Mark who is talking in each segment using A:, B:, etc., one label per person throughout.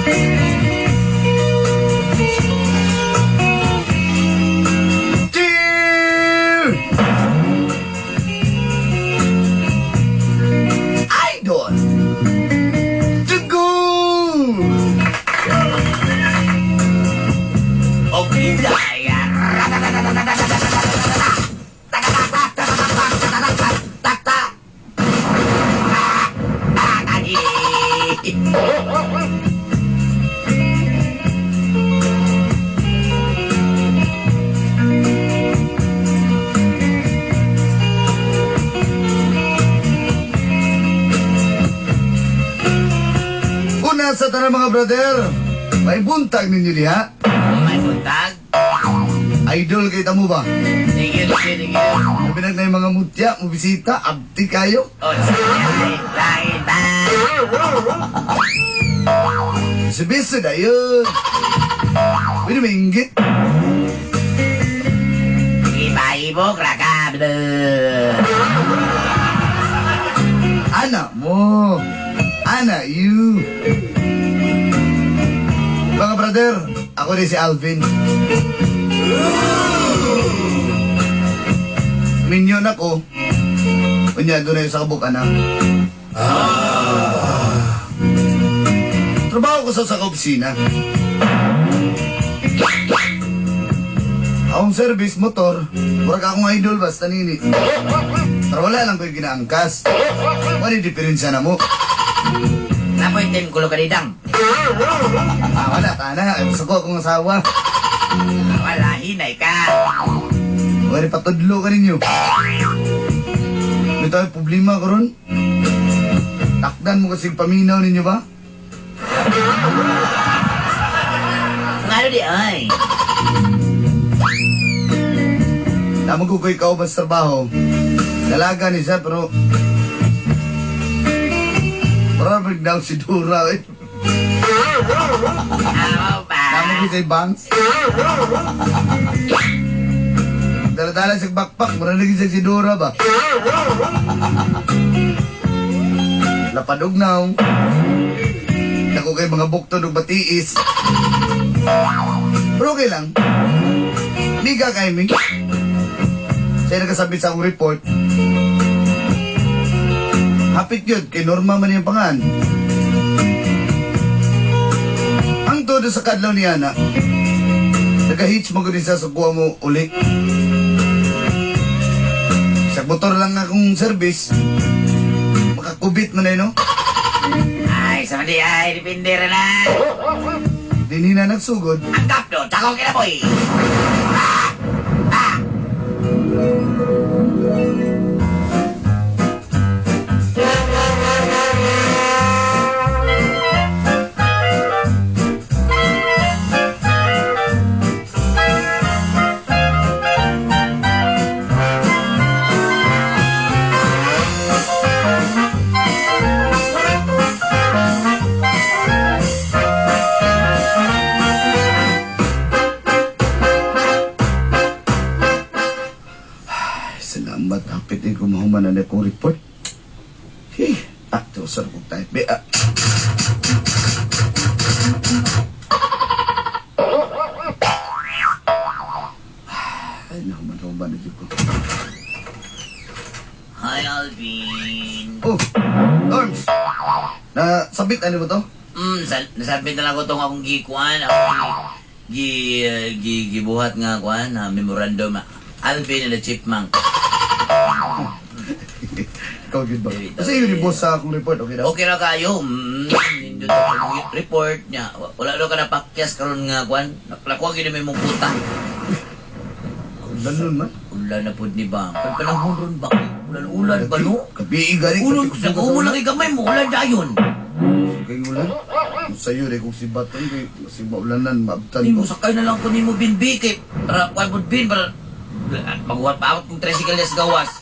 A: Dear Idol Teguh
B: Okay, Daya.
A: Una sa tanang mga brother, may buntag ninyo diha.
B: May buntag.
A: Idol kita mo ba?
B: Sige.
A: Nabinag na yung mga mutya, mubisita, abti kayo.
B: Oh, sige. Lain ba?
A: Bisa na yun. Pwede mainggit.
B: Iba-ibok rakablo.
A: Anak mo. Anak you. Mga brother, ako rin si Alvin. Minyon ako. Unya, doon na yung sa kabuk, anak. Trabaho ko sa kaopisina. Akong service motor, murag akong idol basta nini. Pero wala lang ko yung ginaangkas. Ano yung diferensya na mo?
B: Napoy tim kulo kanidang.
A: Wala, tana. Gusto ko akong asawa.
B: Wala, hinay ka.
A: Wala patudlo ka ninyo. May tayo problema ko ron. Takdan mo kasing paminaw ninyo ba?
B: Ngano di ay?
A: Naman ko ikaw ba sa trabaho? Dalaga ni siya pero... Parang daw si Dura eh.
B: Ano ba?
A: Naman ko kay Banks. Dala-dala sa backpack, maralagin siya si Dora ba? Lapadugnaw. Naku kay mga bukto ng batiis. Pero okay lang. Miga kay Ming. Siya nagkasabi sa akong report. Hapit yun, kay Norma man yung pangan. Ang todo sa kadlaw ni Ana, nagka-hitch mo ko sa kuha mo uli. Sa motor lang akong service, makakubit mo na yun, no?
B: Ay, sama di ay, dipindi rin na.
A: Dini na nagsugod.
B: Ang kapdo, takong kinaboy.
A: Salamat, hapit din ko mahuman na akong report. Hey, ito, sir, kong type. Ay, nahuman na dito.
B: Hi, Alvin.
A: Oh, Norms! Nasabit, ano mo to?
B: Nasabi na lang ko itong akong gikuan. Ako gibuhat nga kuan, memorandum. Alvin and the Chipmunk.
A: Ikaw, good ba? Kasi yun yung boss sa akong report, okay daw?
B: Okay na kayo. Nindot akong report niya. Wala daw ka napakyas karon nga kuan. Nakuha gini may mong puta.
A: Ulan nun man.
B: Ulan na po ni Bang. Pag panahon ron ba? Ulan ba no?
A: Kabiig galing.
B: Ulan, nag-umo lang gamay mo. Ulan dayon.
A: Kay ulan. Sa'yo rin kung si Baton, kay si maulanan, maabtan
B: Hindi
A: ko.
B: mo sakay na lang ko ni mo binbi. Kay para kuan mo bin. Para maghuwat pa kong tricycle sa gawas.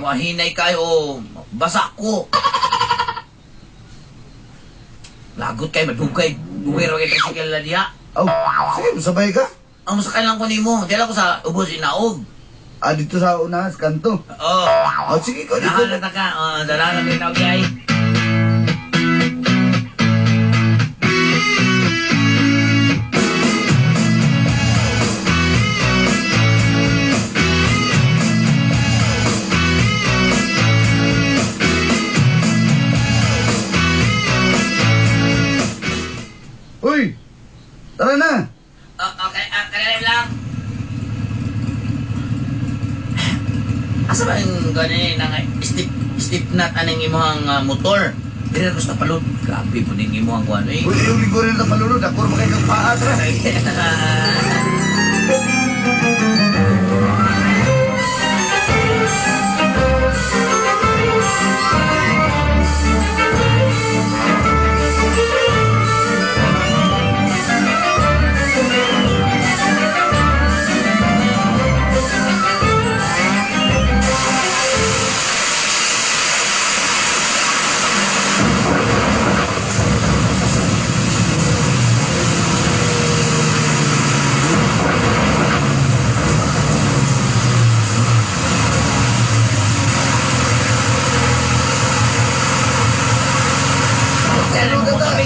B: Mahinay kayo. Basa ko. Lagot kayo. Madugay. Dugay rin kayo tricycle na diha.
A: Aw, sige, masabay ka.
B: Ang masakay lang ko ni mo. Di lang ko sa ubos inaog.
A: Dito sa una, sa kanto.
B: Oo.
A: Sige ko, dito.
B: Nakalata ka. Dala na may inaog ay.
A: Uy! Tara na!
B: Okay, kanilin lang. Asa ba yung ganyan step nut aning imuhang motor? Dili na gusto palud. Grabe po din imuhang kuhan.
A: Uy, yung linggo rin na palunod. Ako rin makikang paa. Tara!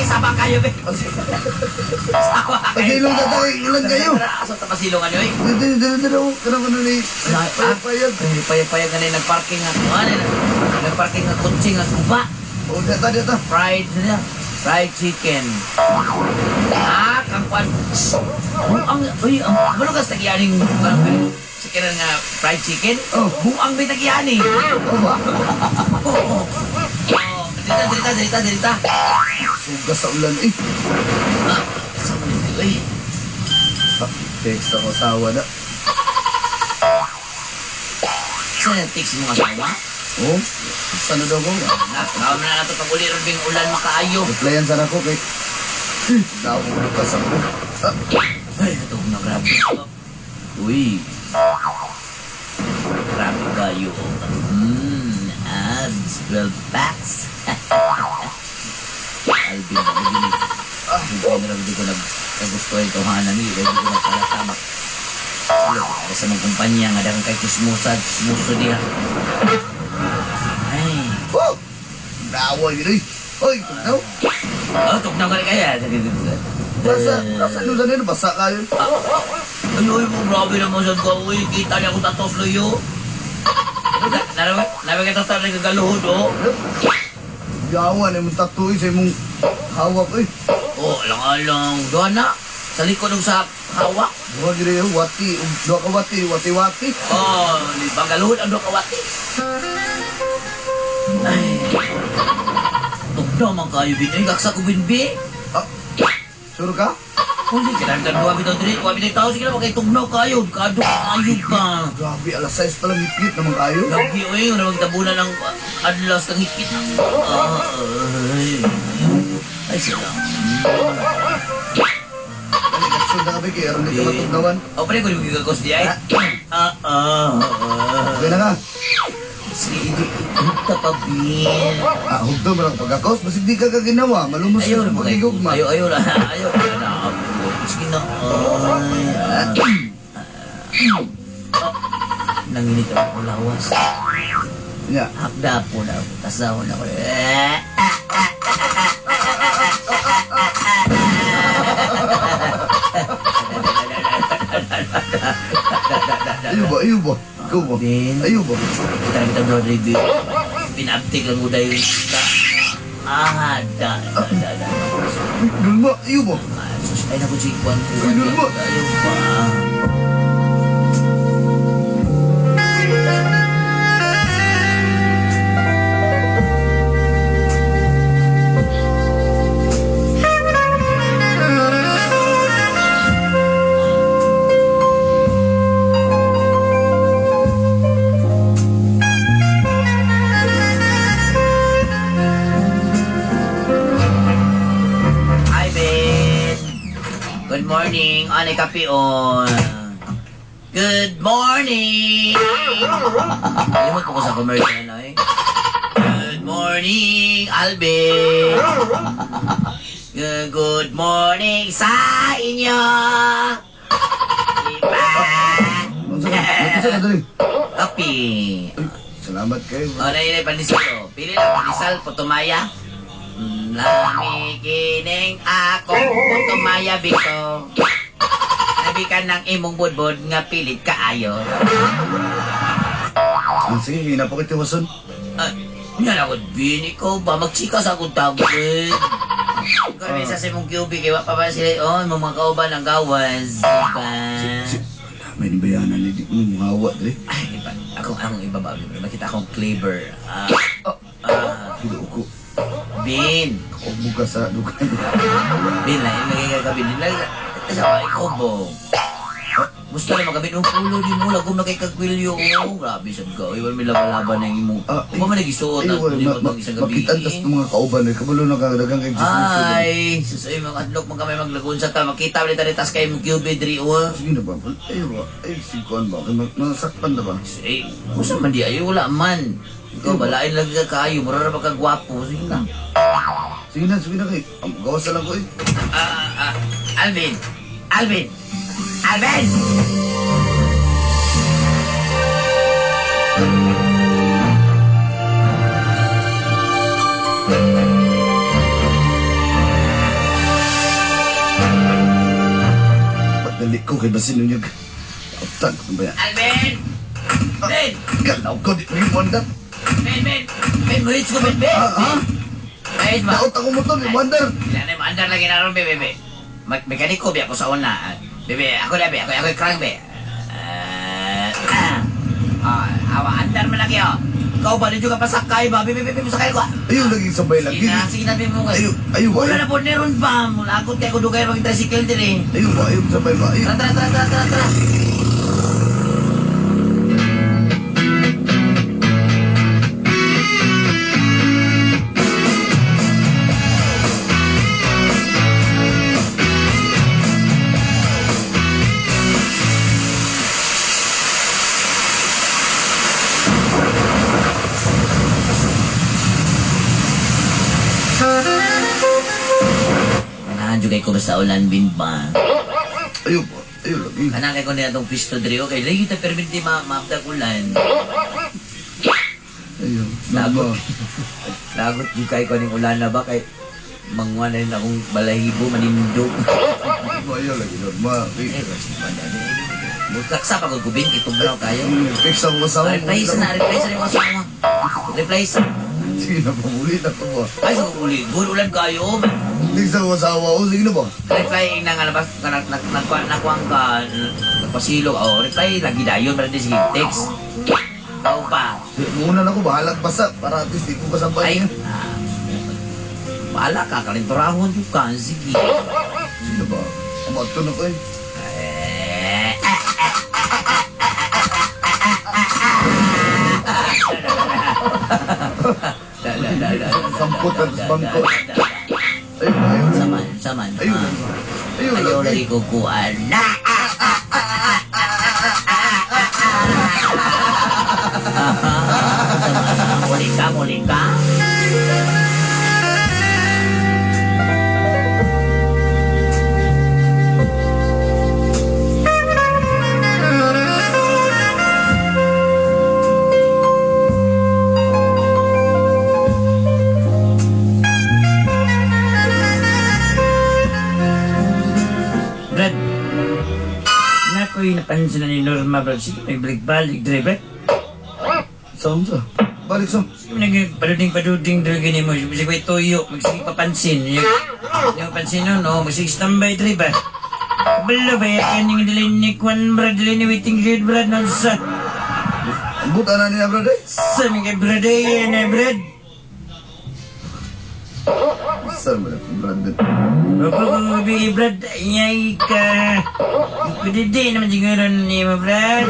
B: Sabang kayo, be. Sawa kayo.
A: Pagkailong ka tayo, ilan kayo?
B: Asa ta pasilongan nyo, eh?
A: Dito, Karang ano ni... Payag.
B: Payag ka na nagparking nga. Nagparking nga kutsi nga kuba.
A: O, dito.
B: Fried chicken. Kang kwan. Ano ka sa tagiyaning chicken nga fried chicken?
A: Oh.
B: Buang may tagiyaning.
A: O ba?
B: Dirita.
A: Sugas sa ulan eh.
B: Sa mo nito, eh.
A: Text ako asawa na.
B: Saan yung text mo asawa?
A: Oh, saan na daw ko?
B: Nakakaw na nato pag uli rin bing ulan makaayo.
A: Replyan sana ko kay... Nabukas ako.
B: Ay, ito na grabe. Uy. Grabe kayo. Abs, 12 packs. Alvin, nagiginig. Hindi ko nagkagusto ito hanan ni. Hindi ko nagkalatabak. Ada sa mga kumpanya nga dagang kay kismuso diha. Ay.
A: Oh! Nawa yun eh. Oy, tugnaw.
B: Tugnaw ka rin kaya.
A: Basa nila nila, basa kayo.
B: Ay, grabe naman sa ko. Uy, kita niya ko tatos loyo. Nabi ka tatos na kagaluhod, oh.
A: Yawan, mong tatuoy sa imong hawak eh.
B: Oh, alang-alang. Doon na. Sa likod ng sa hawak.
A: Mga gire yung wati, doa ka wati.
B: Oh, di ba galuhod ang dokawati? Ay. Tugnaw man kayo, Bin. Ay, gaksa ko, Binbi.
A: Sure ka?
B: Hindi, kinagdan ko, Bin. Kuha, Bin, tao. Sige na, magkay-tugnaw kayo. Kado, ayog ka.
A: Grabe, alas 6 pa lang hipit naman kayo.
B: Lagi, oy, yung nagtabunan ng adlas ng hikit. Ay, salam.
A: Action na kami kaya rin ka matugnawan.
B: O, pare ko yung gigagos di ay.
A: Okay na ka.
B: Sige, ito pa, Bin.
A: Hugdo mo lang pagkakos, basig di ka kaginawa. Malumos
B: Ayaw
A: ka
B: na
A: sa pagigugma.
B: Ayaw na. Sige na. Nanginit ako lawas.
A: Ya.
B: Hakda po na. Tasawa na ko.
A: Ayaw ba? Ikaw ba?
B: Bin.
A: Ayaw ba?
B: Kita bro review. Pinaptik lang mo dahil ka. Da.
A: Dulma, ayaw ba?
B: Sus, ay naku chikwan ko.
A: Ay, dulma.
B: Ayaw pa. Good morning, Anay Kapion. Good morning! Alimot po ko sa commercial na eh. Good morning, Alvin! Good morning sa inyo! Diba?
A: Nagkisa ka dali.
B: Kapi.
A: Salamat kayo.
B: O, na pandisal. Pili lang, pandisal, putumaya. Namikining ako, putumaya biko. Sabi ka ng imong budbud nga pilit kaayo.
A: Sige, hina po kitiwason.
B: Yan ako, Bin, ikaw ba? Magchika sa akong tagwin. Kami isa sa mong QB, kaya pa ba sila, oh, mga kauban ang gawas. Diba?
A: May nibayanan ni di mo hawa dre.
B: Ay, iba. Akong iba ba? Makita akong cleaver.
A: Hindi ko.
B: Bin.
A: Ako buka sa dukan.
B: Bin, lagay ka kabin. Sa ikaw ba? Gusto na magkabit ng pulo di mo. Lagom na kay kagwilyo. Oh, grabe sad ka. Iwan may laban-laban na yung mo. Kung ba nagisuot na limot ng isang gabi?
A: Makitan tas ng mga kauban eh. Kabalo na kagdagang kay Jesus.
B: Ay, susoy mga adlok mo kami maglagon sa ta. Makita ulit tas kay mo QB diri o.
A: Sige na ba? Ay, sikuan ba? Nasakpan na ba?
B: Eh, kusa man di ayo wala man. Ikaw balain lagi ka kayo. Mura na ba ka gwapo? Sige na.
A: Sige na kay. Gawas na lang ko eh.
B: Alvin! Alvin! Alvin!
A: Pagdali ko kay Basin nun yung kaptan ko ba yan?
B: Alvin! Ben!
A: Galaw ko, di rin mo andan.
B: Ben! Ben, muhits ko, Ben!
A: Ha?
B: Muhits ba?
A: Daot ako mo to, di mo andan.
B: Ilan na mandar lagi na ron, bebe. Mekaniko, be, ako sa una. Bebe, ako na, be. Ako yung crank, be. Awa, andar mo lagi, oh. Ikaw ba, din juga pasakay ba? Bebe, pasakay ko.
A: Ayun, lagi sabay lagi.
B: Sige na, be mo.
A: Ayun ba?
B: Wala na po, neron ba? Mulakot kayo ko dugay mag-tricycle din, eh.
A: Ayun sabay ba? Ayun.
B: Tara. Juga ko basta ulan bin ba?
A: Ayun lagi.
B: Kana kay ko niya tong pisto diri okay. Lagi ta permiti maabda ulan.
A: Ayun.
B: Lagot di kay ko ning ulan na ba kay mangwa na rin akong balahibo manindog.
A: Ayun lagi normal.
B: Mutaksa pa ko gubin itong braw kayo.
A: Fix ang masawa.
B: Reply sa yung asawa. Reply sa.
A: Sige na pa, muli na to ba?
B: Ay sa uli. Ulan kayo.
A: Fix ang masawa ko, sige na ba?
B: Reply na nga labas nakuang ka nagpasilog. Oh, reply lagi dayon para di sige text. Tao pa.
A: Muna na ko, bahalag basa para at least di ko kasabay.
B: Ay, bahala ka, kalinturahon yung ka, sige.
A: Sige na ba? Umato na ko eh. Sampot at bangko. Ayun.
B: Saman.
A: Ayun.
B: Ayaw lagi kukuhan. Muli ka. Brad, nako'y napansin na ni Norma, Brad. Sige, may balik-balik, Brad.
A: Saan sa? Balik sa...
B: Sige, paduding, Brad, ganyan mo. Sige, may toyo. Magsige papansin. Yung pansin nun, no? Magsige standby, Brad. Bala ba, kanyang dilin ni Kwan, Brad. Dilin ni waiting grade, Brad. Nasa...
A: Ang buta na niya, brad eh.
B: Sa mga Brad, eh, Brad.
A: Saan mo na, brad eh.
B: Baby, Brad, ayay ka. Pwede din naman siguro ni mo, Brad.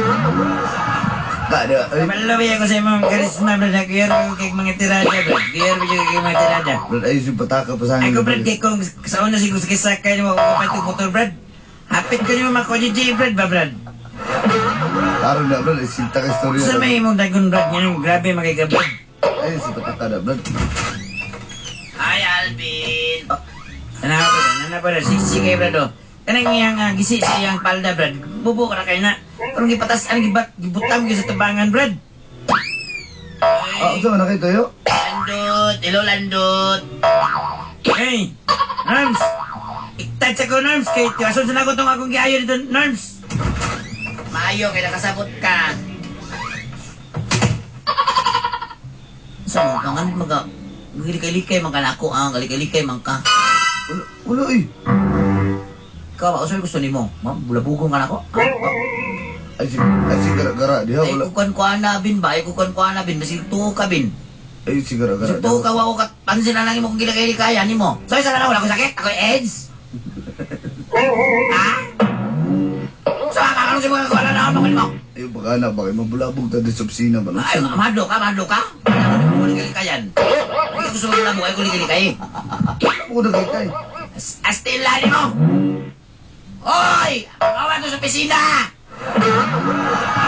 A: Kada, ay.
B: Malaway ako sa imong karisma, Brad. Kaya ako kay mga tirada, Brad. Kaya ako kay mga tirada.
A: Brad, ayos yung pataka pa sa akin.
B: Ako, Brad, kay kung sa una siguro sa kisakay mo, ako pa itong motor, Brad. Hapit ko niyo mga DJ, Brad, ba, Brad?
A: Klaro na, brad, ay sinta ka istorya.
B: Sa may imong dagon, Brad, yan, grabe magiging, Brad.
A: Ayos yung pataka na, brad.
B: Hi, Alvin. Nana pa rin, siksi kayo, Brad, oh. Kanang iyang gisi sa iyang palda, Brad. Bubo ka na kayo na. Parang gipatas, gibutang ko sa tabangan, Brad.
A: Saan na kayo tayo?
B: Landot, hello, Landot. Hey, Norms. Iktouch ako, Norms. Kaya tiwason sa nagot akong giayo dito, Norms. Maayo, kaya nakasabot ka. Saan mo, kangan mga... Galikay-likay man ka na ako, galikay-likay man ka.
A: Wala eh.
B: Ikaw, ako sa'yo gusto ni mo. Ma'am, bulabugong ka na ko.
A: Ay, si gara-gara. Diha,
B: Ay,
A: wala.
B: kukan ko ana, bin ba? Ay, kukan ko ana, bin. Masig tuho ka, bin.
A: Ay, si gara-gara.
B: Masig tuho ka, wako ka. Pansin na lang mo kung gila-kaya ni mo. So, isa na wala ko sakit. Ako AIDS. Ha? So, akakalong si mga kuwala na ako mo.
A: Ay, baka na, bakit mabulabog ta din sa opisina ba?
B: Ay, mahadlo ka, mahadlo ka. Kaya ako mo gila-kayan. Hindi ka gusto mo bulabog, ay ko gila-kayan.
A: Ako na kay.
B: Astila ni mo! Hoy! Awan to sa opisina!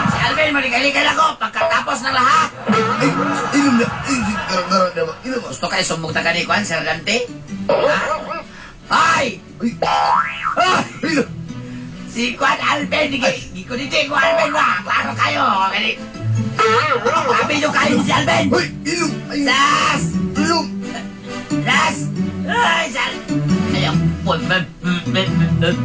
B: Si Alvin, maligaligal ako pagkatapos ng lahat!
A: Ay, inom na. Ay, si gara-gara na ba? Inom ba?
B: Gusto kayo sumog na kanikuan, Sir Dante? Ha? Hoy!
A: Ay, inom.
B: Si Kwan Alvin, di ko dito ko Alvin ba? Klaro kayo! Sabi nyo kayo si Alvin!
A: Ay, inom. Ay,
B: Sas!
A: inom.
B: Sas! Ay, Sas! Ayaw po!
A: Inom na. Inom.